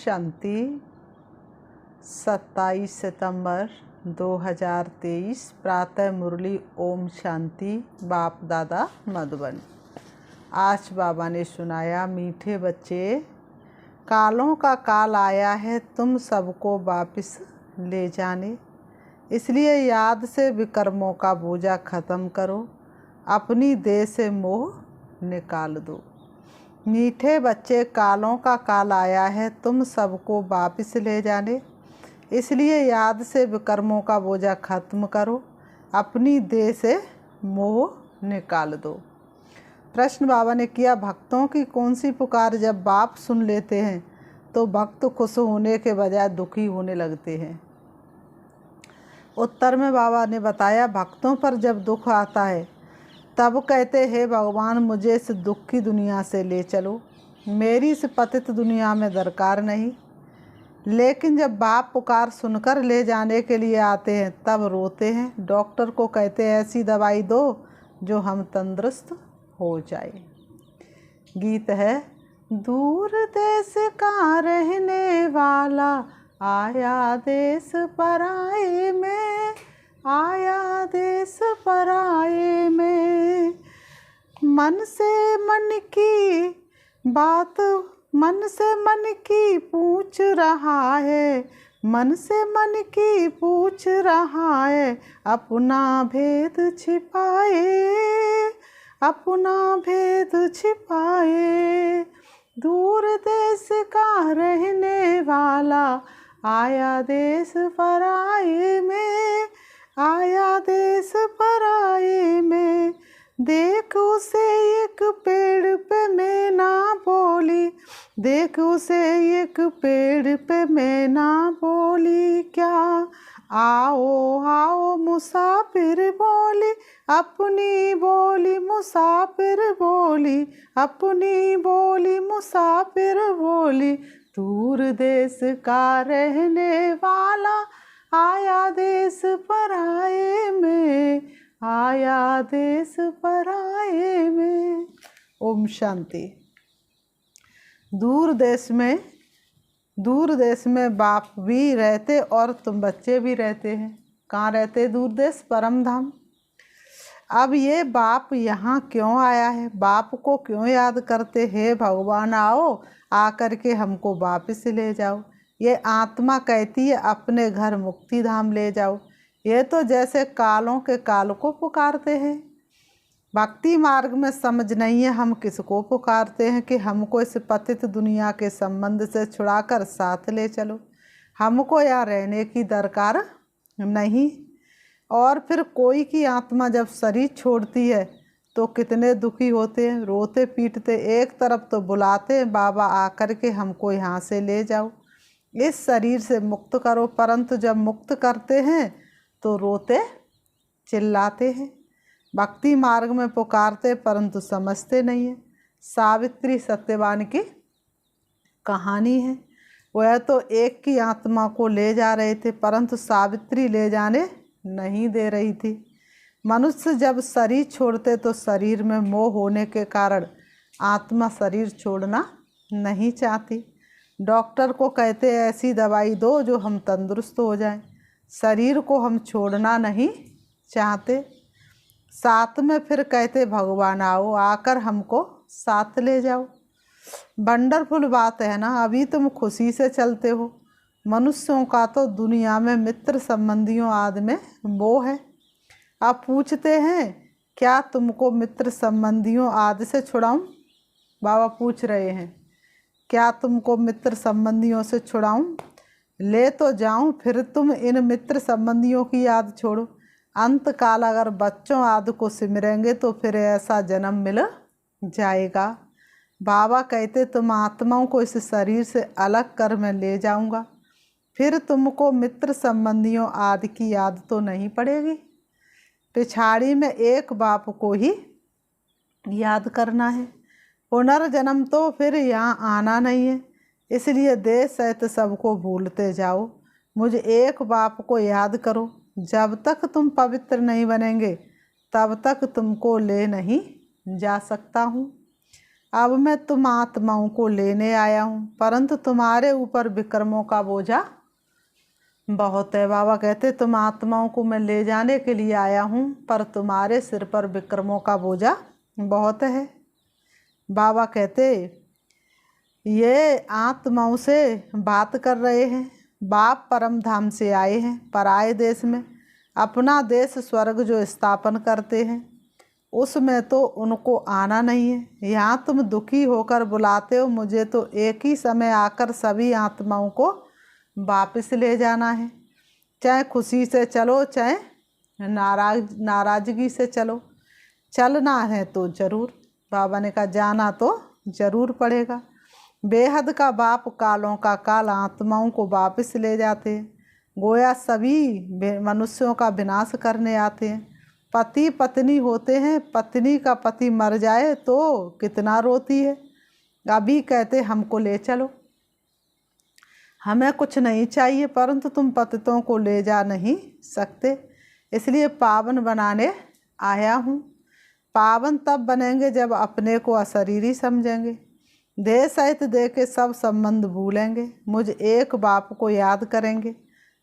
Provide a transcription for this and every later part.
शांति। 27 सितंबर 2023 प्रातः मुरली। ओम शांति। बाप दादा मधुबन। आज बाबा ने सुनाया, मीठे बच्चे, कालों का काल आया है तुम सबको वापस ले जाने, इसलिए याद से विकर्मों का बोझा ख़त्म करो, अपनी देह से मोह निकाल दो। मीठे बच्चे, कालों का काल आया है तुम सबको वापस ले जाने, इसलिए याद से विकर्मों का बोझा खत्म करो, अपनी देह से मोह निकाल दो। प्रश्न बाबा ने किया, भक्तों की कौन सी पुकार जब बाप सुन लेते हैं तो भक्त खुश होने के बजाय दुखी होने लगते हैं। उत्तर में बाबा ने बताया, भक्तों पर जब दुख आता है तब कहते हैं, भगवान मुझे इस दुख की दुनिया से ले चलो, मेरी इस पतित दुनिया में दरकार नहीं। लेकिन जब बाप पुकार सुनकर ले जाने के लिए आते हैं तब रोते हैं, डॉक्टर को कहते हैं ऐसी दवाई दो जो हम तंदुरुस्त हो जाए। गीत है, दूर देश का रहने वाला आया देश पराए में, आया देश पराए में। मन से मन की बात मन से मन की पूछ रहा है, मन से मन की पूछ रहा है, अपना भेद छिपाए, अपना भेद छिपाए। दूर देश का रहने वाला आया देश पराए में, आया देश पराए में। देख उसे एक पेड़ पे मैना बोली, देख उसे एक पेड़ पे मैना बोली, क्या आओ आओ मुसाफिर बोली, अपनी बोली मुसाफिर बोली, अपनी बोली मुसाफिर बोली। दूर देश का रहने वाला आया देश पराए में, आया देश पराए में। ओम शांति। दूर देश में बाप भी रहते और तुम बच्चे भी रहते हैं। कहाँ रहते? दूर देश, परम धाम। अब ये बाप यहाँ क्यों आया है? बाप को क्यों याद करते हैं? भगवान आओ, आकर के हमको वापस ले जाओ। ये आत्मा कहती है अपने घर मुक्ति धाम ले जाओ। ये तो जैसे कालों के काल को पुकारते हैं। भक्ति मार्ग में समझ नहीं है हम किसको पुकारते हैं कि हमको इस पतित दुनिया के संबंध से छुड़ाकर साथ ले चलो, हमको यहाँ रहने की दरकार नहीं। और फिर कोई की आत्मा जब शरीर छोड़ती है तो कितने दुखी होते हैं, रोते पीटते। एक तरफ तो बुलाते हैं, बाबा आकर के हमको यहाँ से ले जाओ, इस शरीर से मुक्त करो, परंतु जब मुक्त करते हैं तो रोते चिल्लाते हैं। भक्ति मार्ग में पुकारते परंतु समझते नहीं है। सावित्री सत्यवान की कहानी है। वह तो एक की आत्मा को ले जा रहे थे परंतु सावित्री ले जाने नहीं दे रही थी। मनुष्य जब शरीर छोड़ते तो शरीर में मोह होने के कारण आत्मा शरीर छोड़ना नहीं चाहती। डॉक्टर को कहते ऐसी दवाई दो जो हम तंदुरुस्त हो जाएं। शरीर को हम छोड़ना नहीं चाहते। साथ में फिर कहते भगवान आओ, आकर हमको साथ ले जाओ। वंडरफुल बात है ना। अभी तुम खुशी से चलते हो। मनुष्यों का तो दुनिया में मित्र संबंधियों आदि में मोह है। आप पूछते हैं क्या तुमको मित्र संबंधियों आदि से छुड़ाऊं? बाबा पूछ रहे हैं, क्या तुमको मित्र संबंधियों से छुड़ाऊं? ले तो जाऊं, फिर तुम इन मित्र संबंधियों की याद छोड़ो। अंत काल अगर बच्चों आदि को सिमरेंगे तो फिर ऐसा जन्म मिल जाएगा। बाबा कहते तुम आत्माओं को इस शरीर से अलग कर मैं ले जाऊंगा, फिर तुमको मित्र संबंधियों आदि की याद तो नहीं पड़ेगी। पिछाड़ी में एक बाप को ही याद करना है। पुनर्जन्म तो फिर यहाँ आना नहीं है, इसलिए देह सहित सबको भूलते जाओ। मुझे एक बाप को याद करो। जब तक तुम पवित्र नहीं बनेंगे तब तक तुमको ले नहीं जा सकता हूँ। अब मैं तुम आत्माओं को लेने आया हूँ, परंतु तुम्हारे ऊपर विक्रमों का बोझा बहुत है। बाबा कहते तुम आत्माओं को मैं ले जाने के लिए आया हूँ, पर तुम्हारे सिर पर विक्रमों का बोझा बहुत है। बाबा कहते ये आत्माओं से बात कर रहे हैं। बाप परम धाम से आए हैं पराये देश में, अपना देश स्वर्ग जो स्थापन करते हैं उसमें तो उनको आना नहीं है। यहाँ तुम दुखी होकर बुलाते हो मुझे, तो एक ही समय आकर सभी आत्माओं को वापस ले जाना है। चाहे खुशी से चलो, चाहे नाराज़गी से चलो, चलना है तो ज़रूर। बाबा ने कहा जाना तो ज़रूर पड़ेगा। बेहद का बाप कालों का काल आत्माओं को वापस ले जाते हैं। गोया सभी मनुष्यों का विनाश करने आते हैं। पति पत्नी होते हैं, पत्नी का पति मर जाए तो कितना रोती है। अभी कहते हमको ले चलो, हमें कुछ नहीं चाहिए, परंतु तुम पतितों को ले जा नहीं सकते, इसलिए पावन बनाने आया हूँ। पावन तब बनेंगे जब अपने को अशरीरी समझेंगे, देह सहित देह के सब संबंध भूलेंगे, मुझ एक बाप को याद करेंगे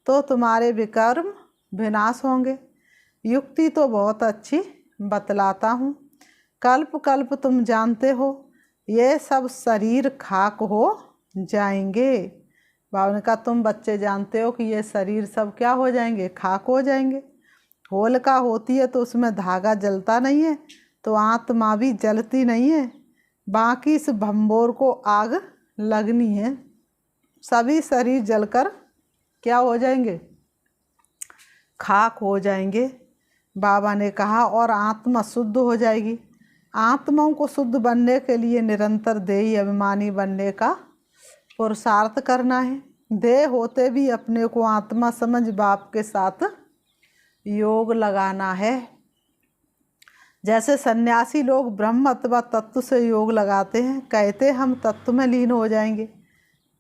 तो तुम्हारे विकर्म विनाश होंगे। युक्ति तो बहुत अच्छी बतलाता हूँ, कल्प कल्प तुम जानते हो ये सब शरीर खाक हो जाएंगे। बाबा ने कहा तुम बच्चे जानते हो कि ये शरीर सब क्या हो जाएंगे, खाक हो जाएंगे। होलिका होती है तो उसमें धागा जलता नहीं है, तो आत्मा भी जलती नहीं है। बाकी इस भंबोर को आग लगनी है, सभी शरीर जलकर क्या हो जाएंगे, खाक हो जाएंगे। बाबा ने कहा और आत्मा शुद्ध हो जाएगी। आत्माओं को शुद्ध बनने के लिए निरंतर देही अभिमानी बनने का पुरुषार्थ करना है। देह होते भी अपने को आत्मा समझ बाप के साथ योग लगाना है। जैसे सन्यासी लोग ब्रह्म अथवा तत्व से योग लगाते हैं, कहते हम तत्व में लीन हो जाएंगे,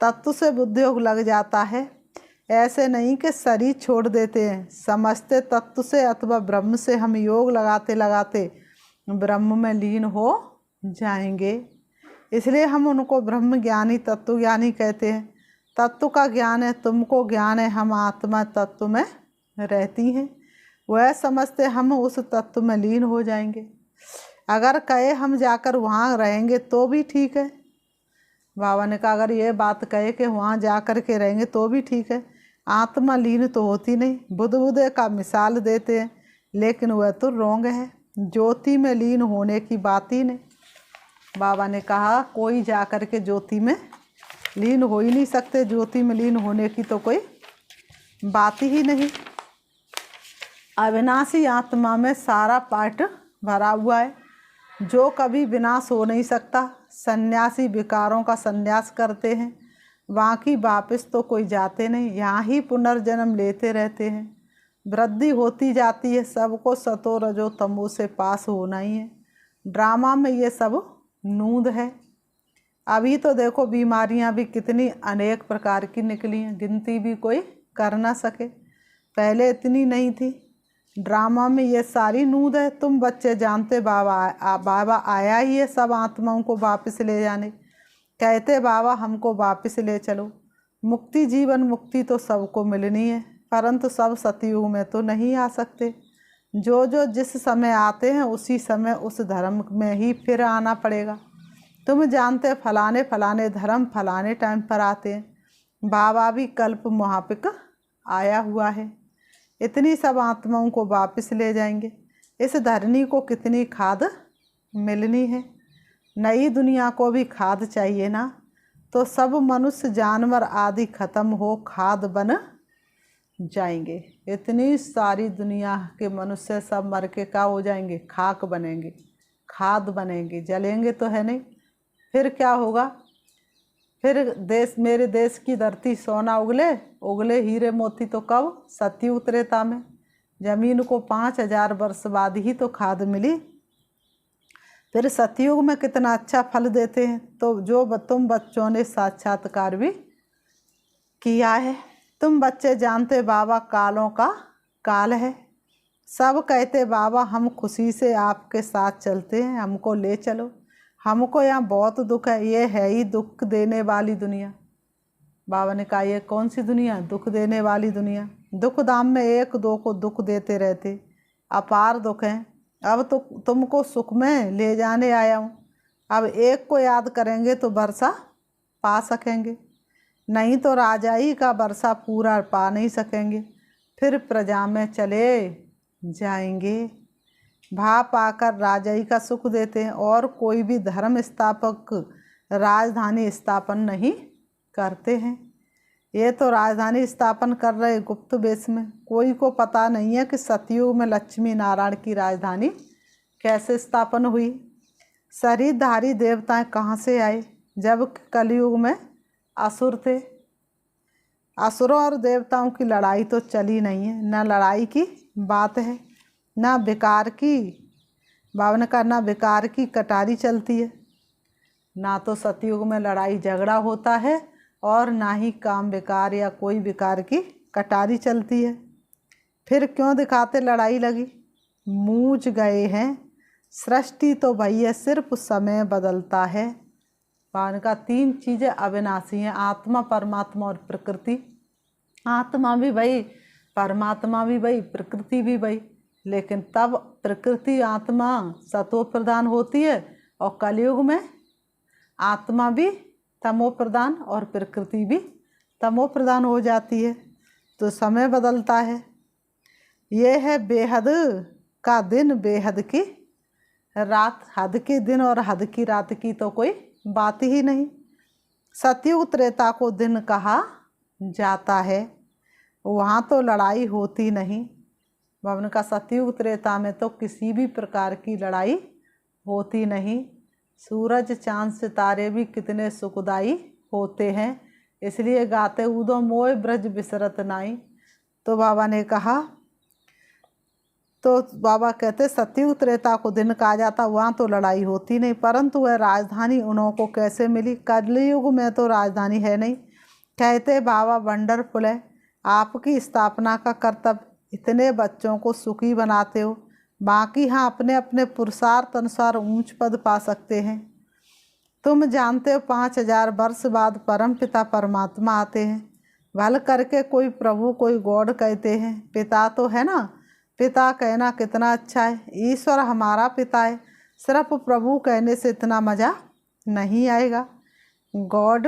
तत्व से बुद्धि योग लग जाता है। ऐसे नहीं कि शरीर छोड़ देते हैं, समझते तत्व से अथवा ब्रह्म से हम योग लगाते लगाते ब्रह्म में लीन हो जाएंगे। इसलिए हम उनको ब्रह्म ज्ञानी तत्व ज्ञानी कहते हैं। तत्व का ज्ञान है, तुमको ज्ञान है, हम आत्मा तत्व में रहती हैं, वह समझते हम उस तत्व में लीन हो जाएंगे। अगर कहे हम जाकर वहाँ रहेंगे तो भी ठीक है। बाबा ने कहा अगर ये बात कहे कि वहाँ जा कर के रहेंगे तो भी ठीक है, आत्मा लीन तो होती नहीं। बुद्ध का मिसाल देते हैं, लेकिन वह तो रोंग है, ज्योति में लीन होने की बात ही नहीं। बाबा ने कहा कोई जा कर के ज्योति में लीन हो ही नहीं सकते, ज्योति में लीन होने की तो कोई बात ही नहीं। अविनाशी आत्मा में सारा पाठ भरा हुआ है, जो कभी विनाश हो नहीं सकता। सन्यासी विकारों का संन्यास करते हैं, बाकी वापस तो कोई जाते नहीं, यहाँ ही पुनर्जन्म लेते रहते हैं। वृद्धि होती जाती है, सबको सतो रजो तमो से पास होना ही है। ड्रामा में ये सब नूंद है। अभी तो देखो बीमारियां भी कितनी अनेक प्रकार की निकली हैं, गिनती भी कोई कर ना सके, पहले इतनी नहीं थी। ड्रामा में ये सारी नूंद है। तुम बच्चे जानते बाबा आया ही है सब आत्माओं को वापस ले जाने, कहते बाबा हमको वापस ले चलो। मुक्ति जीवन मुक्ति तो सबको मिलनी है, परंतु सब सतयुग में तो नहीं आ सकते। जो जो जिस समय आते हैं उसी समय उस धर्म में ही फिर आना पड़ेगा। तुम जानते फलाने फलाने धर्म फलाने टाइम पर आते हैं। बाबा भी कल्प महापिक आया हुआ है, इतनी सब आत्माओं को वापस ले जाएंगे। इस धरनी को कितनी खाद मिलनी है, नई दुनिया को भी खाद चाहिए ना। तो सब मनुष्य जानवर आदि खत्म हो खाद बन जाएंगे। इतनी सारी दुनिया के मनुष्य सब मर के क्या हो जाएंगे, खाक बनेंगे, खाद बनेंगे, जलेंगे तो है नहीं। फिर क्या होगा, फिर देश मेरे देश की धरती सोना उगले उगले हीरे मोती तो कब सतयुग त्रेता में, जमीन को 5000 वर्ष बाद ही तो खाद मिली। फिर सतयुग में कितना अच्छा फल देते हैं। तो जो तुम बच्चों ने साक्षात्कार भी किया है, तुम बच्चे जानते बाबा कालों का काल है। सब कहते बाबा हम खुशी से आपके साथ चलते हैं, हमको ले चलो। हमको यहाँ बहुत दुख है, ये है ही दुख देने वाली दुनिया। बाबा ने कहा ये कौन सी दुनिया, दुख देने वाली दुनिया। दुख धाम में एक दो को दुख देते रहते, अपार दुख हैं। अब तो तुमको सुख में ले जाने आया हूँ, अब एक को याद करेंगे तो वर्षा पा सकेंगे, नहीं तो राजाई का वर्षा पूरा पा नहीं सकेंगे, फिर प्रजा में चले जाएंगे। भाव पाकर राजाई का सुख देते हैं, और कोई भी धर्म स्थापक राजधानी स्थापन नहीं करते हैं। ये तो राजधानी स्थापन कर रहे गुप्त वेश में, कोई को पता नहीं है कि सतयुग में लक्ष्मी नारायण की राजधानी कैसे स्थापन हुई। शरीरधारी देवताएं कहाँ से आए, जब कलयुग में असुर थे। असुरों और देवताओं की लड़ाई तो चली नहीं है, न लड़ाई की बात है, ना विकार की, बाबा ने कहा ना विकार की कटारी चलती है, ना तो सतयुग में लड़ाई झगड़ा होता है, और ना ही काम विकार या कोई विकार की कटारी चलती है। फिर क्यों दिखाते लड़ाई लगी, मूझ गए हैं। सृष्टि तो भैया सिर्फ समय बदलता है। बाबा ने कहा तीन चीज़ें अविनाशी हैं, आत्मा, परमात्मा और प्रकृति। आत्मा भी वही, परमात्मा भी वही, प्रकृति भी वही, लेकिन तब प्रकृति आत्मा सतो प्रधान होती है, और कलयुग में आत्मा भी तमो प्रधान और प्रकृति भी तमो प्रधान हो जाती है। तो समय बदलता है। ये है बेहद का दिन, बेहद की रात। हद के दिन और हद की रात की तो कोई बात ही नहीं। सतयुग त्रेता को दिन कहा जाता है, वहाँ तो लड़ाई होती नहीं। बाबा का सतयुग त्रेता में तो किसी भी प्रकार की लड़ाई होती नहीं। सूरज चांद सितारे भी कितने सुखदाई होते हैं, इसलिए गाते उदो मोय ब्रज बिसरत नाई। तो बाबा ने कहा, तो बाबा कहते सतयुग त्रेता को दिन कहा जाता, वहाँ तो लड़ाई होती नहीं, परंतु वह राजधानी उन्हों को कैसे मिली। कलयुग में तो राजधानी है नहीं। कहते बाबा वंडरफुल है, आपकी स्थापना का कर्तव्य, इतने बच्चों को सुखी बनाते हो, बाकी हाँ अपने अपने पुरुषार्थ अनुसार ऊंच पद पा सकते हैं। तुम जानते हो 5000 वर्ष बाद परम पिता परमात्मा आते हैं। भल करके कोई प्रभु कोई गॉड कहते हैं, पिता तो है ना, पिता कहना कितना अच्छा है। ईश्वर हमारा पिता है, सिर्फ प्रभु कहने से इतना मज़ा नहीं आएगा। गॉड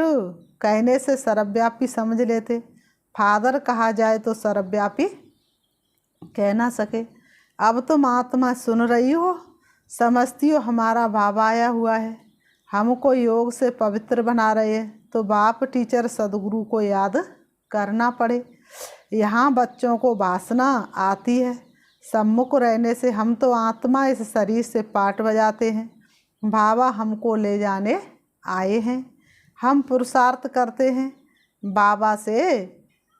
कहने से सर्वव्यापी समझ लेते, फादर कहा जाए तो सर्वव्यापी कह ना सके। अब तुम आत्मा सुन रही हो, समझती हो हमारा बाबा आया हुआ है, हमको योग से पवित्र बना रहे हैं, तो बाप टीचर सदगुरु को याद करना पड़े। यहाँ बच्चों को वासना आती है, सम्मुख रहने से हम तो आत्मा इस शरीर से पाठ बजाते हैं, बाबा हमको ले जाने आए हैं, हम पुरुषार्थ करते हैं बाबा से।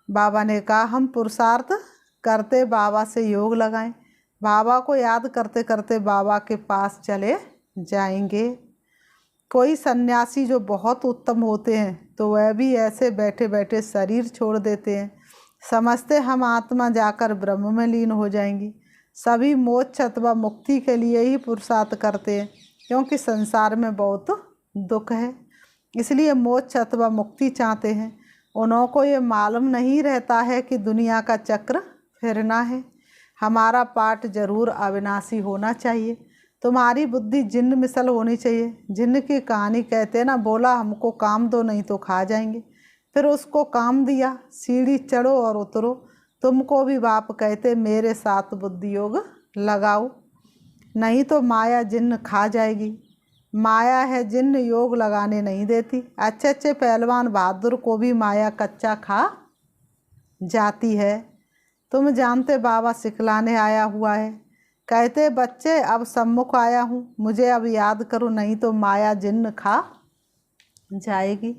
बाबा ने कहा हम पुरुषार्थ करते बाबा से योग लगाएं, बाबा को याद करते करते बाबा के पास चले जाएंगे। कोई सन्यासी जो बहुत उत्तम होते हैं तो वह भी ऐसे बैठे बैठे शरीर छोड़ देते हैं, समझते हम आत्मा जाकर ब्रह्म में लीन हो जाएंगी। सभी मोक्ष अथवा मुक्ति के लिए ही पुरुषार्थ करते हैं, क्योंकि संसार में बहुत दुख है, इसलिए मोक्ष अथवा मुक्ति चाहते हैं। उन्हों को ये मालूम नहीं रहता है कि दुनिया का चक्र फिरना है। हमारा पाठ जरूर अविनाशी होना चाहिए। तुम्हारी बुद्धि जिन्न मिसल होनी चाहिए। जिन्न की कहानी कहते ना, बोला हमको काम दो नहीं तो खा जाएंगे, फिर उसको काम दिया, सीढ़ी चढ़ो और उतरो। तुमको भी बाप कहते मेरे साथ बुद्धि योग लगाओ, नहीं तो माया जिन्न खा जाएगी। माया है जिन्न योग लगाने नहीं देती। अच्छे अच्छे पहलवान बहादुर को भी माया कच्चा खा जाती है। तुम जानते बाबा सिखलाने आया हुआ है, कहते बच्चे अब सम्मुख आया हूँ, मुझे अब याद करो, नहीं तो माया जिन्न खा जाएगी।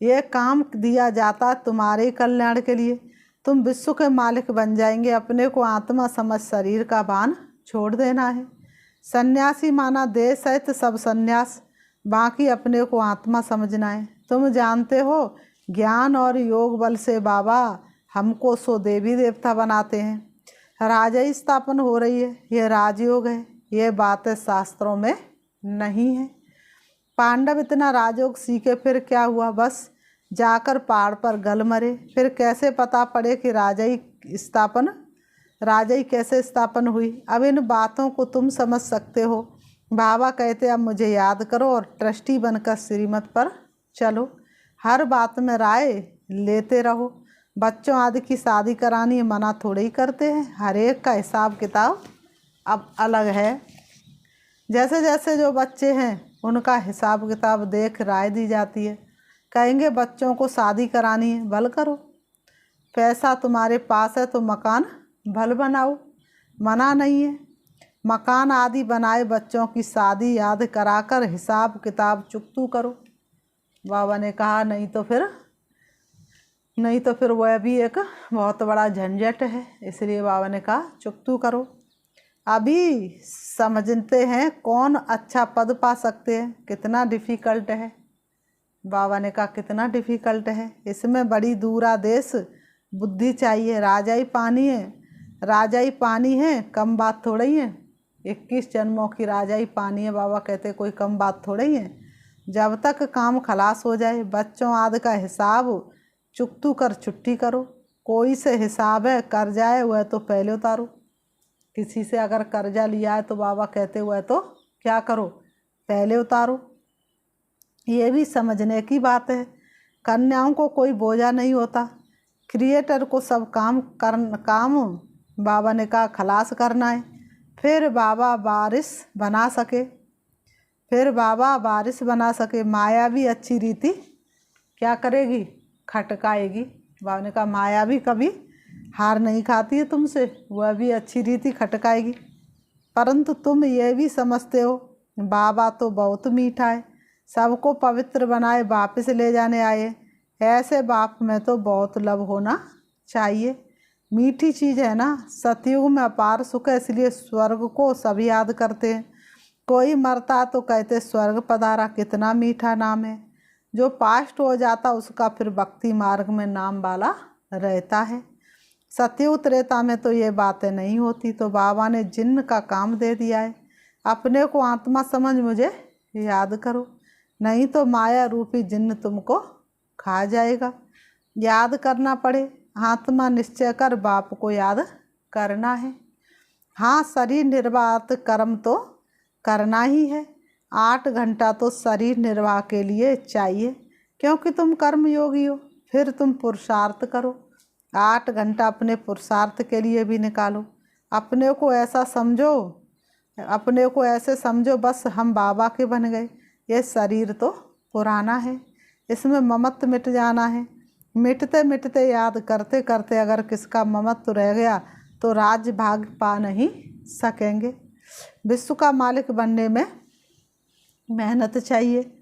ये काम दिया जाता तुम्हारे कल्याण के लिए, तुम विश्व के मालिक बन जाएंगे। अपने को आत्मा समझ शरीर का भान छोड़ देना है। सन्यासी माना देह सहित सब सन्यास, बाकी अपने को आत्मा समझना है। तुम जानते हो ज्ञान और योग बल से बाबा हमको सो देवी देवता बनाते हैं। राजा स्थापन हो रही है, यह राजयोग है, ये बातें शास्त्रों में नहीं है। पांडव इतना राजयोग सीखे फिर क्या हुआ, बस जाकर पहाड़ पर गल मरे। फिर कैसे पता पड़े कि राजाई कैसे स्थापन हुई। अब इन बातों को तुम समझ सकते हो। बाबा कहते अब मुझे याद करो और ट्रस्टी बनकर श्रीमत पर चलो। हर बात में राय लेते रहो। बच्चों आदि की शादी करानी मना थोड़े ही करते हैं। हर एक का हिसाब किताब अब अलग है। जैसे जैसे जो बच्चे हैं उनका हिसाब किताब देख राय दी जाती है। कहेंगे बच्चों को शादी करानी है, भल करो। पैसा तुम्हारे पास है तो मकान भल बनाओ, मना नहीं है। मकान आदि बनाए बच्चों की शादी याद कराकर हिसाब किताब चुकतू करो। बाबा ने कहा नहीं तो फिर वह भी एक बहुत बड़ा झंझट है। इसलिए बाबा ने कहा चुकतू करो। अभी समझते हैं कौन अच्छा पद पा सकते हैं, कितना डिफ़िकल्ट है। बाबा ने कहा कितना डिफ़िकल्ट है, इसमें बड़ी दूरादेश बुद्धि चाहिए। राजाई पानी है, कम बात थोड़ा ही है। 21 जन्मों की राजाई पानी है, बाबा कहते कोई कम बात थोड़ा ही है। जब तक काम खलास हो जाए बच्चों आदि का हिसाब चुकतू कर छुट्टी करो। कोई से हिसाब है कर्जा है वह तो पहले उतारो। किसी से अगर कर्जा लिया है तो बाबा कहते हुए तो क्या करो, पहले उतारो। ये भी समझने की बात है। कन्याओं को कोई बोझा नहीं होता। क्रिएटर को सब काम बाबा ने कहा खलास करना है। फिर बाबा बारिश बना सके। माया भी अच्छी रीति क्या करेगी, खटकाएगी। बाबा ने कहा माया भी कभी हार नहीं खाती है तुमसे, वह भी अच्छी रीति खटकाएगी। परंतु तुम ये भी समझते हो बाबा तो बहुत मीठा है, सबको पवित्र बनाए वापस ले जाने आए। ऐसे बाप में तो बहुत लव होना चाहिए। मीठी चीज़ है ना। सतयुग में अपार सुख है, इसलिए स्वर्ग को सभी याद करते हैं। कोई मरता तो कहते स्वर्ग पधारा, कितना मीठा नाम है। जो पास्ट हो जाता उसका फिर भक्ति मार्ग में नाम वाला रहता है। सतयुग त्रेता में तो ये बातें नहीं होती। तो बाबा ने जिन्न का काम दे दिया है। अपने को आत्मा समझ मुझे याद करो, नहीं तो माया रूपी जिन्न तुमको खा जाएगा। याद करना पड़े, आत्मा निश्चय कर बाप को याद करना है। हाँ, शरीर निर्वाह कर्म तो करना ही है। 8 घंटा तो शरीर निर्वाह के लिए चाहिए, क्योंकि तुम कर्म योगी हो। फिर तुम पुरुषार्थ करो। 8 घंटा अपने पुरुषार्थ के लिए भी निकालो। अपने को ऐसे समझो बस हम बाबा के बन गए। ये शरीर तो पुराना है, इसमें ममत्व मिट जाना है। मिटते मिटते याद करते करते अगर किसका ममत्व रह गया तो राज्य भाग पा नहीं सकेंगे। विश्व का मालिक बनने में मेहनत चाहिए।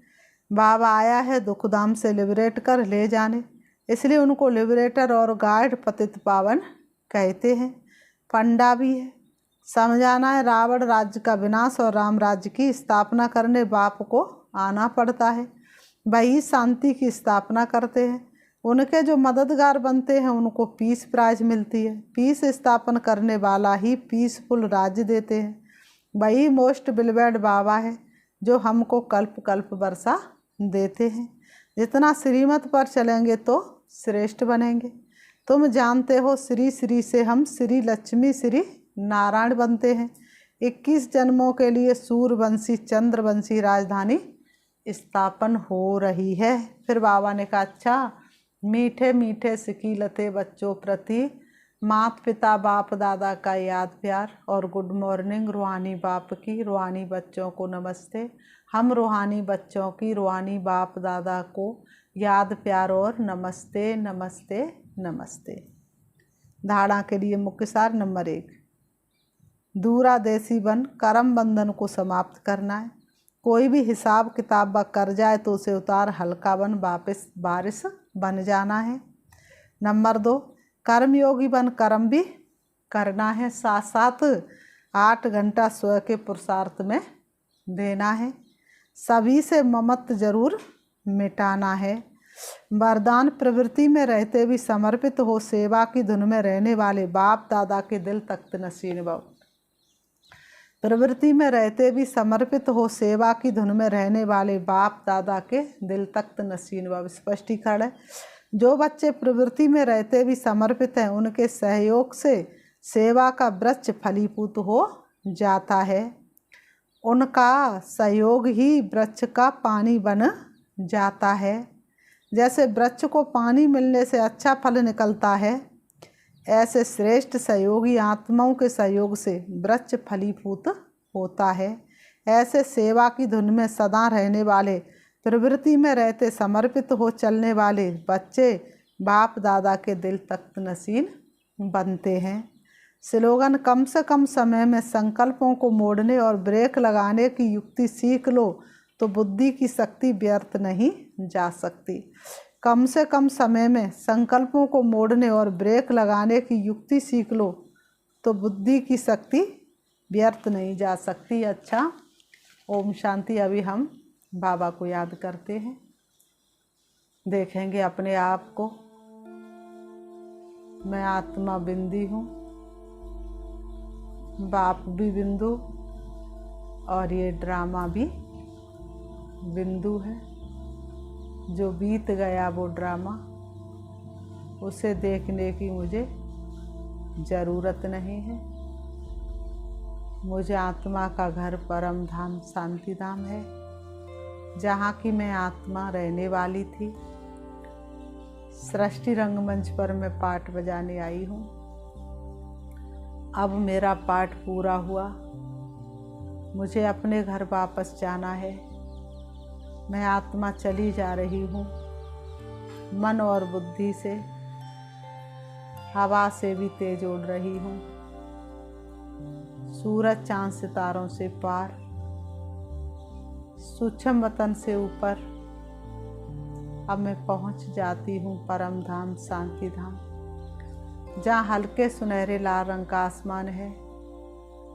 बाबा आया है दुख धाम से लिबरेट कर ले जाने, इसलिए उनको लिबरेटर और गाइड पतित पावन कहते हैं। फंडा भी है, समझाना है रावण राज्य का विनाश और राम राज्य की स्थापना करने बाप को आना पड़ता है। वही शांति की स्थापना करते हैं। उनके जो मददगार बनते हैं उनको पीस प्राइज मिलती है। पीस स्थापन करने वाला ही पीसफुल राज्य देते हैं। वही मोस्ट बिलवेड बाबा है जो हमको कल्प कल्प वर्षा देते हैं। जितना श्रीमत पर चलेंगे तो श्रेष्ठ बनेंगे। तुम जानते हो श्री श्री से हम श्री लक्ष्मी श्री नारायण बनते हैं। 21 जन्मों के लिए सूर्यवंशी चंद्रवंशी राजधानी स्थापन हो रही है। फिर बाबा ने कहा अच्छा, मीठे मीठे सिकीलते बच्चों प्रति माता पिता बाप दादा का याद प्यार और गुड मॉर्निंग। रूहानी बाप की रूहानी बच्चों को नमस्ते। हम रूहानी बच्चों की रूहानी बाप दादा को याद प्यार और नमस्ते नमस्ते नमस्ते। धारणा के लिए मुख्य सार नंबर 1, दूरादेशी बन कर्म बंधन को समाप्त करना है। कोई भी हिसाब किताब कर जाए तो उसे उतार हल्का बन वापस बारिश बन जाना है। नंबर 2, कर्मयोगी बन कर्म भी करना है, साथ साथ 8 घंटा स्वयं के पुरुषार्थ में देना है। सभी से ममत्व जरूर मिटाना है। वरदान प्रवृत्ति में रहते भी समर्पित हो सेवा की धुन में रहने वाले बाप दादा के दिल तख्त नशीन भव। प्रवृत्ति में रहते भी समर्पित हो सेवा की धुन में रहने वाले बाप दादा के दिल तख्त नसीन व स्पष्टीकरण है। जो बच्चे प्रवृत्ति में रहते भी समर्पित हैं उनके सहयोग से सेवा का वृक्ष फलीभूत हो जाता है। उनका सहयोग ही वृक्ष का पानी बन जाता है। जैसे वृक्ष को पानी मिलने से अच्छा फल निकलता है, ऐसे श्रेष्ठ सहयोगी आत्माओं के सहयोग से वृक्ष फलीभूत होता है। ऐसे सेवा की धुन में सदा रहने वाले प्रवृत्ति में रहते समर्पित हो चलने वाले बच्चे बाप दादा के दिल तख्त नसीन बनते हैं। स्लोगन: कम से कम समय में संकल्पों को मोड़ने और ब्रेक लगाने की युक्ति सीख लो तो बुद्धि की शक्ति व्यर्थ नहीं जा सकती। कम से कम समय में संकल्पों को मोड़ने और ब्रेक लगाने की युक्ति सीख लो तो बुद्धि की शक्ति व्यर्थ नहीं जा सकती। अच्छा, ओम शांति। अभी हम बाबा को याद करते हैं, देखेंगे अपने आप को। मैं आत्मा बिंदी हूँ, बाप भी बिंदु और ये ड्रामा भी बिंदु है। जो बीत गया वो ड्रामा, उसे देखने की मुझे ज़रूरत नहीं है। मुझे आत्मा का घर परम धाम शांति धाम है, जहाँ की मैं आत्मा रहने वाली थी। सृष्टि रंगमंच पर मैं पाठ बजाने आई हूँ। अब मेरा पाठ पूरा हुआ, मुझे अपने घर वापस जाना है। मैं आत्मा चली जा रही हूँ, मन और बुद्धि से, हवा से भी तेज उड़ रही हूँ, सूरज चांद सितारों से पार, सूक्ष्म वतन से ऊपर। अब मैं पहुँच जाती हूँ परम धाम शांति धाम, जहाँ हल्के सुनहरे लाल रंग का आसमान है,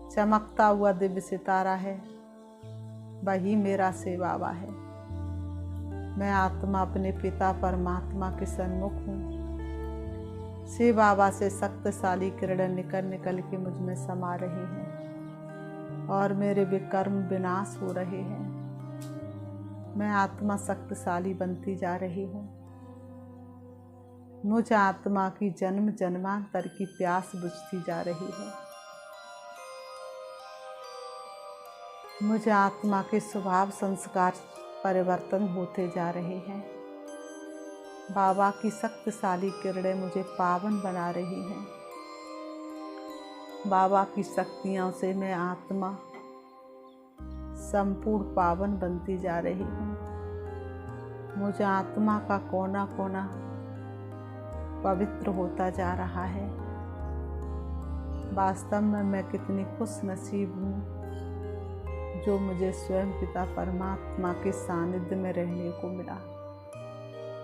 चमकता हुआ दिव्य सितारा है, वही मेरा शिव बाबा है। मैं आत्मा अपने पिता परमात्मा के सन्मुख हूँ। शिव बाबा से शक्तिशाली किरण निकल निकल के मुझ में समा रही हैं और मेरे विकर्म विनाश हो रहे हैं। मैं आत्मा शक्तिशाली बनती जा रही हूँ। मुझ आत्मा की जन्म जन्मांतर की प्यास बुझती जा रही है। मुझ आत्मा के स्वभाव संस्कार परिवर्तन होते जा रहे हैं। बाबा की शक्तिशाली किरणें मुझे पावन बना रही हैं। बाबा की शक्तियों से मैं आत्मा संपूर्ण पावन बनती जा रही हूँ। मुझे आत्मा का कोना कोना पवित्र होता जा रहा है। वास्तव में मैं कितनी खुश नसीब हूँ जो मुझे स्वयं पिता परमात्मा के सानिध्य में रहने को मिला।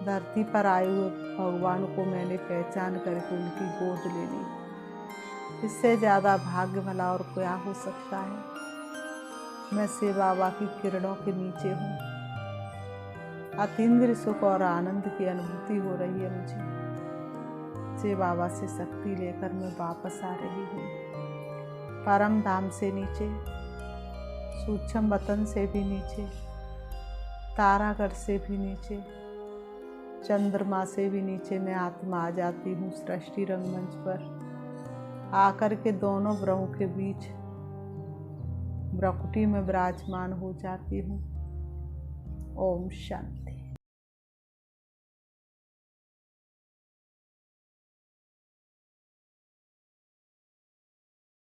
धरती पर आए हुए भगवान को मैंने पहचान करके उनकी गोद ले ली। इससे ज़्यादा भाग्य भला और क्या हो सकता है। मैं शिव बाबा की किरणों के नीचे हूँ। अतीन्द्रिय सुख और आनंद की अनुभूति हो रही है मुझे। शिव बाबा से शक्ति लेकर मैं वापस आ रही हूँ। परम धाम से नीचे, सूक्ष्म वतन से भी नीचे, तारागढ़ से भी नीचे, चंद्रमा से भी नीचे मैं आत्मा आ जाती हूँ सृष्टि रंगमंच पर। आकर के दोनों ग्रहों के बीच भ्रकुटी में विराजमान हो जाती हूँ। ओम शांति।